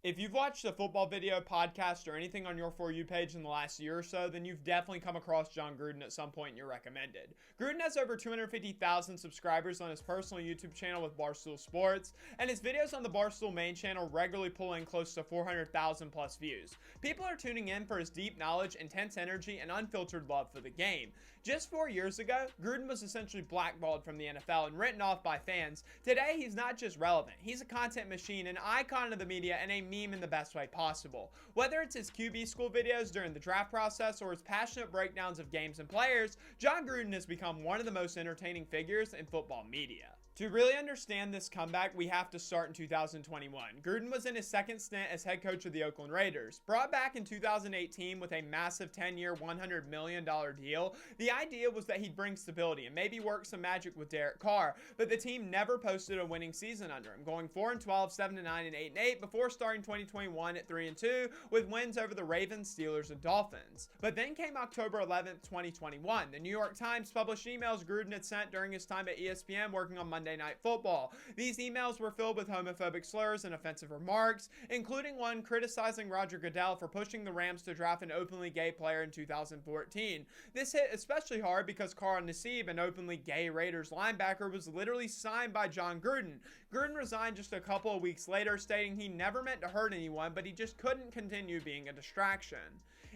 If you've watched a football video, podcast, or anything on your For You page in the last year or so, then you've definitely come across Jon Gruden at some point in your recommended. Gruden has over 250,000 subscribers on his personal YouTube channel with Barstool Sports, and his videos on the Barstool main channel regularly pull in close to 400,000 plus views. People are tuning in for his deep knowledge, intense energy, and unfiltered love for the game. Just 4 years ago, Gruden was essentially blackballed from the NFL and written off by fans. Today, he's not just relevant, he's a content machine, an icon of the media, and a meme in the best way possible. Whether it's his QB school videos during the draft process or his passionate breakdowns of games and players, Jon Gruden has become one of the most entertaining figures in football media. To really understand this comeback, we have to start in 2021. Gruden was in his second stint as head coach of the Oakland Raiders. Brought back in 2018 with a massive 10-year, $100 million deal, the idea was that he'd bring stability and maybe work some magic with Derek Carr, but the team never posted a winning season under him, going 4-12, 7-9, and 8-8 before starting 2021 at 3-2 with wins over the Ravens, Steelers, and Dolphins. But then came October 11th, 2021. The New York Times published emails Gruden had sent during his time at ESPN working on Monday Night Football. These emails were filled with homophobic slurs and offensive remarks, including one criticizing Roger Goodell for pushing the Rams to draft an openly gay player in 2014. This hit especially hard because Carl Nassib, an openly gay Raiders linebacker, was literally signed by Jon Gruden. Gruden resigned just a couple of weeks later, stating he never meant to hurt anyone, but he just couldn't continue being a distraction.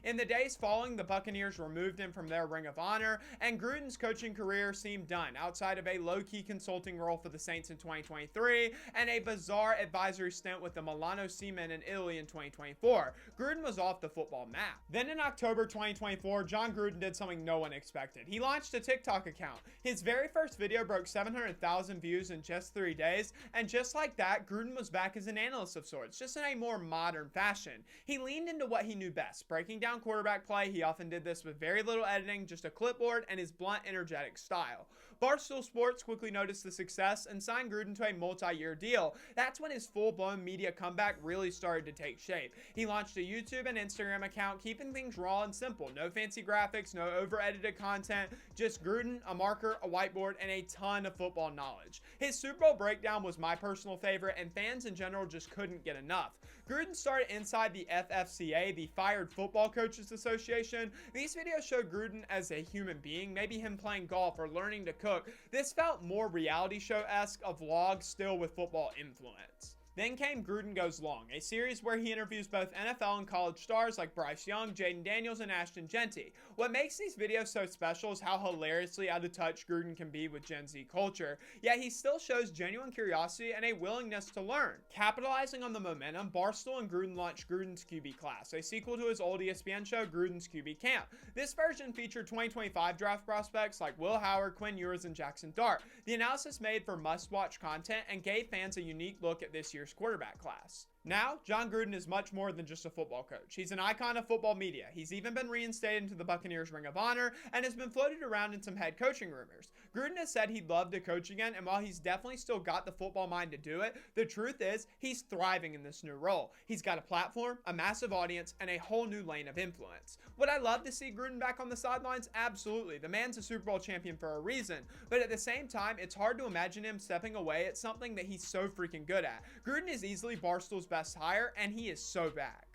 In the days following, the Buccaneers removed him from their Ring of Honor, and Gruden's coaching career seemed done, outside of a low-key consulting role for the Saints in 2023 and a bizarre advisory stint with the Milano Seamen in Italy in 2024. Gruden was off the football map. Then in October 2024, Jon Gruden did something no one expected. He launched a TikTok account. His very first video broke 700,000 views in just 3 days, and just like that, Gruden was back as an analyst of sorts, just in a more modern fashion. He leaned into what he knew best, breaking down quarterback play. He often did this with very little editing, just a clipboard, and his blunt, energetic style. Barstool Sports quickly noticed the success and signed Gruden to a multi-year deal. That's when his full-blown media comeback really started to take shape. He launched a YouTube and Instagram account, keeping things raw and simple. No fancy graphics, no over-edited content, just Gruden, a marker, a whiteboard, and a ton of football knowledge. His Super Bowl breakdown was my personal favorite, and fans in general just couldn't get enough. Gruden started inside the FFCA, the Fired Football Coaches Association. These videos showed Gruden as a human being, maybe him playing golf or learning to cook. This felt more reality show-esque, a vlog still with football influence. Then came Gruden Goes Long, a series where he interviews both NFL and college stars like Bryce Young, Jaden Daniels, and Ashton Genty. What makes these videos so special is how hilariously out of touch Gruden can be with Gen Z culture, yet he still shows genuine curiosity and a willingness to learn. Capitalizing on the momentum, Barstool and Gruden launched Grudens QB Class, a sequel to his old ESPN show Grudens QB Camp. This version featured 2025 draft prospects like Will Howard, Quinn Ewers, and Jackson Dart. The analysis made for must-watch content and gave fans a unique look at this year's quarterback class. Now, Jon Gruden is much more than just a football coach. He's an icon of football media. He's even been reinstated into the Buccaneers Ring of Honor and has been floated around in some head coaching rumors. Gruden has said he'd love to coach again, and while he's definitely still got the football mind to do it, the truth is he's thriving in this new role. He's got a platform, a massive audience, and a whole new lane of influence. Would I love to see Gruden back on the sidelines? Absolutely. The man's a Super Bowl champion for a reason, but at the same time, it's hard to imagine him stepping away at something that he's so freaking good at. Gruden is easily Barstool's best hire, and he is so back.